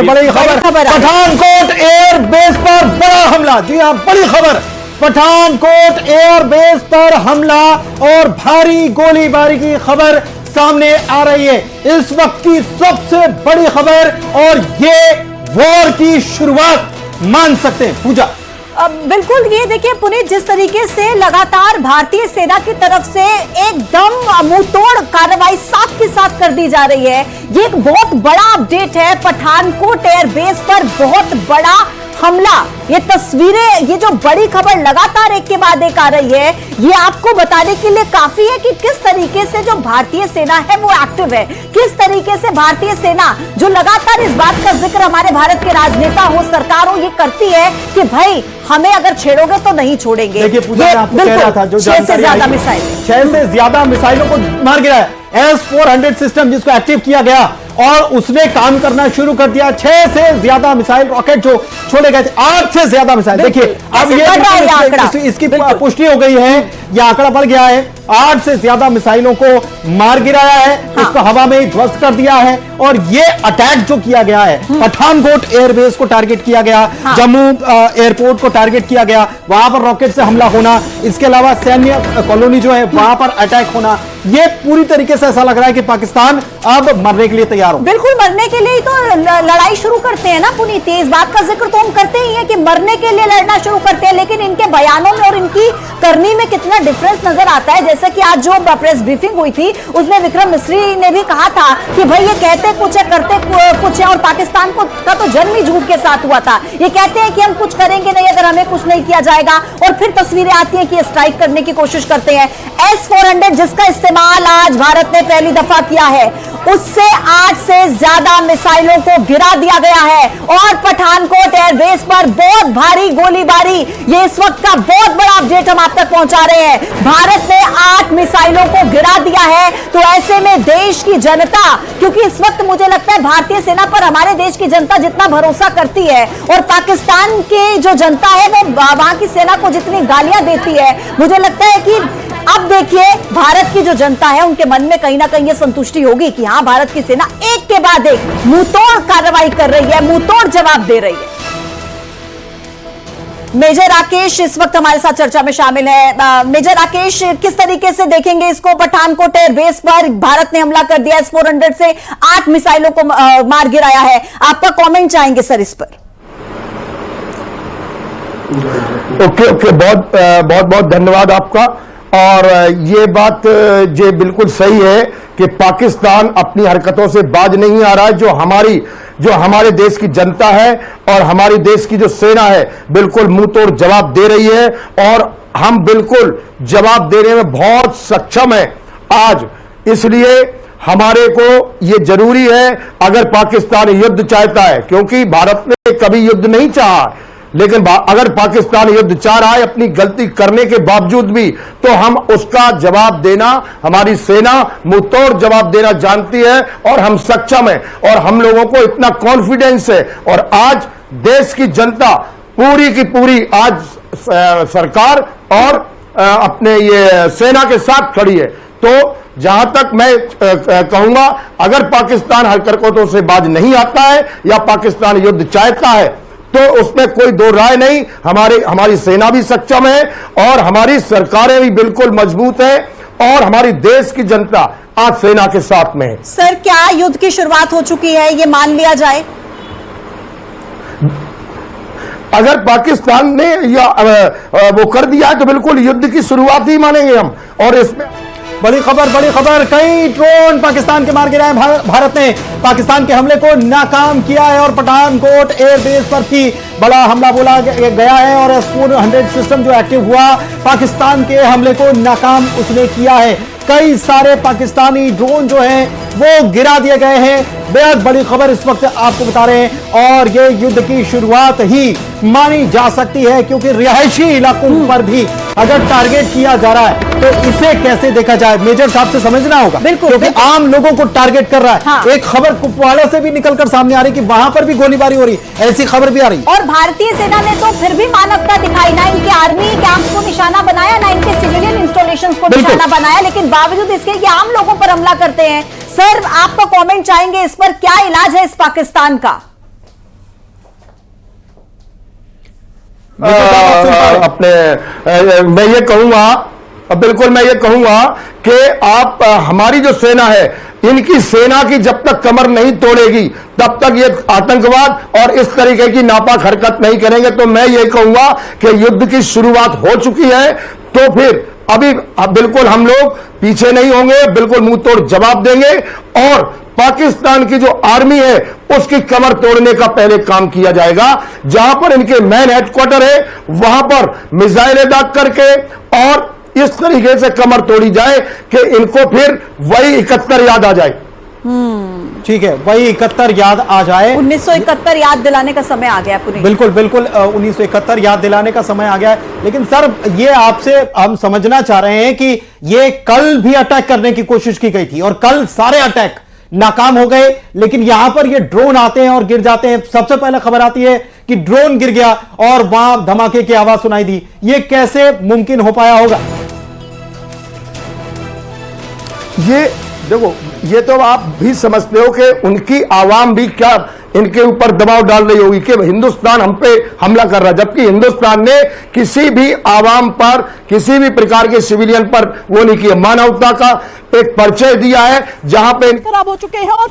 बड़ी खबर, Pathankot air base पर बड़ा हमला। जी हां, बड़ी खबर, पठानकोट एयर बेस पर हमला और भारी गोलीबारी की खबर सामने आ रही है। इस वक्त की सबसे बड़ी खबर, और ये वॉर की शुरुआत मान सकते हैं। पूजा, बिल्कुल, ये देखिए पुनीत, जिस तरीके से लगातार भारतीय सेना की तरफ से एकदम मुंहतोड़ कार्रवाई साथ के साथ कर दी जा रही है, ये एक बहुत बड़ा अपडेट है। पठानकोट एयरबेस पर बहुत बड़ा हमला, ये तस्वीरें, ये जो बड़ी खबर लगातार एक के बाद एक आ रही है, ये आपको बताने के लिए काफी है कि किस तरीके से जो भारतीय सेना है वो एक्टिव है, किस तरीके से भारतीय सेना जो लगातार इस बात का जिक्र हमारे भारत के राजनेता हो, सरकार हो, ये करती है कि भाई हमें अगर छेड़ोगे तो नहीं छोड़ेंगे। देखिए पूजा, मैं आपको कह रहा था, जो 6 से ज्यादा मिसाइल, 6 से ज्यादा मिसाइलों को मार गिराया। S-400 सिस्टम जिसको एक्टिव किया गया और उसने काम करना शुरू कर दिया। 6 से ज्यादा मिसाइल रॉकेट जो छोड़े गए थे, 8 से ज्यादा मिसाइल। देखिए अब ये इसकी पुष्टि हो गई है, यह आंकड़ा बढ़ गया है। 8 से ज्यादा मिसाइलों को मार गिराया है, इसको हवा में ही ध्वस्त कर दिया है। और ये अटैक जो किया गया है, पठानकोट एयरबेस को टारगेट किया गया, जम्मू एयरपोर्ट को टारगेट किया गया, वहां पर रॉकेट से हमला होना, इसके अलावा सैन्य कॉलोनी जो है वहां पर अटैक होना, ये पूरी तरीके से ऐसा लग रहा है कि पाकिस्तान अब मरने के लिए तैयार हो। बिल्कुल, मरने के लिए ही तो लड़ाई शुरू करते हैं ना पुनीत। इस बात का जिक्र तो हम करते ही हैं कि मरने के लिए लड़ना शुरू करते हैं, लेकिन इनके बयानों में और इनकी करनी में कितना डिफरेंस नजर आता है। जैसे कि आज जो प्रेस ब्रीफिंग हुई थी, उसमें विक्रम मिस्री ने भी कहा था कि भाई ये कहते कुछ है, करते कुछ है, और पाकिस्तान का तो जन्म ही झूठ के साथ हुआ था। ये कहते हैं कि हम कुछ करेंगे नहीं अगर हमें कुछ नहीं किया जाएगा, और फिर तस्वीरें आती हैं कि स्ट्राइक करने की कोशिश करते हैं। S-400 जिसका इस्तेमाल आज भारत ने पहली दफा किया है, उससे 8 से ज्यादा मिसाइलों को गिरा दिया गया है। और पठानकोट एयरबेस पर बहुत भारी गोलीबारी, ये इस वक्त का बहुत बड़ा अपडेट हम आप तक पहुंचा रहे हैं। भारत ने 8 मिसाइलों को गिरा दिया है। तो ऐसे में देश की जनता, क्योंकि इस वक्त मुझे लगता है भारतीय सेना पर हमारे देश की जनता जितना भरोसा करती है, और पाकिस्तान की जो जनता है वो वहां की सेना को जितनी गालियां देती है, मुझे लगता है कि अब देखिए भारत की जो जनता है उनके मन में कहीं ना कहीं ये संतुष्टि होगी कि हाँ, भारत की सेना एक के बाद एक मुंहतोड़ कार्रवाई कर रही है, मुंहतोड़ जवाब दे रही है। मेजर राकेश इस वक्त हमारे साथ चर्चा में शामिल है। मेजर राकेश, किस तरीके से देखेंगे इसको? पठानकोट एयरबेस पर भारत ने हमला कर दिया, S-400 से 8 मिसाइलों को मार गिराया है, आपका कमेंट चाहेंगे सर इस पर? ओके, बहुत धन्यवाद आपका। और ये बात ये बिल्कुल सही है कि पाकिस्तान अपनी हरकतों से बाज नहीं आ रहा है। जो हमारे देश की जनता है और हमारी देश की जो सेना है, बिल्कुल मुंह तोड़ जवाब दे रही है, और हम बिल्कुल जवाब देने में बहुत सक्षम है आज। इसलिए हमारे को ये जरूरी है, अगर पाकिस्तान युद्ध चाहता है, क्योंकि भारत ने कभी युद्ध नहीं चाहा, लेकिन अगर पाकिस्तान युद्ध चाह रहा है अपनी गलती करने के बावजूद भी, तो हम उसका जवाब देना, हमारी सेना मुंहतोड़ जवाब देना जानती है, और हम सक्षम है, और हम लोगों को इतना कॉन्फिडेंस है। और आज देश की जनता पूरी की पूरी आज सरकार और अपने ये सेना के साथ खड़ी है। तो जहां तक मैं कहूंगा, अगर पाकिस्तान हरकतों से बाज नहीं आता है या पाकिस्तान युद्ध चाहता है, तो उसमें कोई दो राय नहीं। हमारी सेना भी सक्षम है और हमारी सरकारें भी बिल्कुल मजबूत है, और हमारी देश की जनता आज सेना के साथ में है। सर, क्या युद्ध की शुरुआत हो चुकी है, ये मान लिया जाए? अगर पाकिस्तान ने या वो कर दिया है तो बिल्कुल युद्ध की शुरुआत ही मानेंगे हम। और इसमें बड़ी खबर, कई ड्रोन पाकिस्तान के मार गिराए। भारत ने पाकिस्तान के हमले को नाकाम किया है, और पठानकोट एयरबेस पर भी बड़ा हमला बोला गया है, और S-400 सिस्टम जो एक्टिव हुआ, पाकिस्तान के हमले को नाकाम उसने किया है। कई सारे पाकिस्तानी ड्रोन जो हैं वो गिरा दिए गए हैं। बेहद बड़ी खबर इस वक्त आपको बता रहे हैं, और ये युद्ध की शुरुआत ही मानी जा सकती है, क्योंकि रिहायशी इलाकों पर भी अगर टारगेट किया जा रहा है तो इसे कैसे देखा जाए, मेजर साहब से समझना होगा, क्योंकि आम लोगों को टारगेट कर रहा है। हाँ। एक खबर कुपवाड़ा से भी निकलकर सामने आ रही कि वहां पर भी गोलीबारी हो रही, ऐसी खबर भी आ रही। और भारतीय सेना ने तो फिर भी मानवता दिखाई, ना इनके आर्मी कैंप्स को निशाना बनाया, ना इनके सिविलियन इंस्टॉलेशंस को निशाना बनाया, लेकिन बावजूद इसके कि आम लोगों पर हमला करते हैं। सर, आपका कमेंट चाहेंगे इस पर, क्या इलाज है इस पाकिस्तान का? मैं ये कहूंगा, बिल्कुल मैं ये कहूंगा कि आप हमारी जो सेना है, इनकी सेना की जब तक कमर नहीं तोड़ेगी तब तक ये आतंकवाद और इस तरीके की नापाक हरकत नहीं करेंगे। तो मैं ये कहूंगा कि युद्ध की शुरुआत हो चुकी है, तो फिर अभी बिल्कुल हम लोग पीछे नहीं होंगे, बिल्कुल मुंह तोड़ जवाब देंगे और पाकिस्तान की जो आर्मी है उसकी कमर तोड़ने का पहले काम किया जाएगा। जहां पर इनके मैन हेडक्वार्टर है वहां पर मिसाइलें दाग करके और इस तरीके से कमर तोड़ी जाए कि इनको फिर वही 71 याद आ जाए। ठीक है, वही 71 याद आ जाए। 1971 याद दिलाने का समय आ गया पुनीत। बिल्कुल बिल्कुल 1971 याद दिलाने का समय आ गया है। लेकिन सर, ये आपसे हम समझना चाह रहे हैं कि ये कल भी अटैक करने की कोशिश की गई थी और कल सारे अटैक नाकाम हो गए, लेकिन यहां पर ये ड्रोन आते हैं और गिर जाते हैं। सबसे पहले खबर आती है कि ड्रोन गिर गया और वहां धमाके की आवाज सुनाई दी। ये कैसे मुमकिन हो पाया होगा? ये देखो, ये तो आप भी समझते हो कि उनकी आवाम भी क्या इनके ऊपर दबाव डाल रही होगी कि हिंदुस्तान हम पे हमला कर रहा है, जबकि हिंदुस्तान ने किसी भी आवाम पर, किसी भी प्रकार के सिविलियन पर वो नहीं किया। मानवता का एक परिचय दिया है जहां पे खराब हो चुके हैं और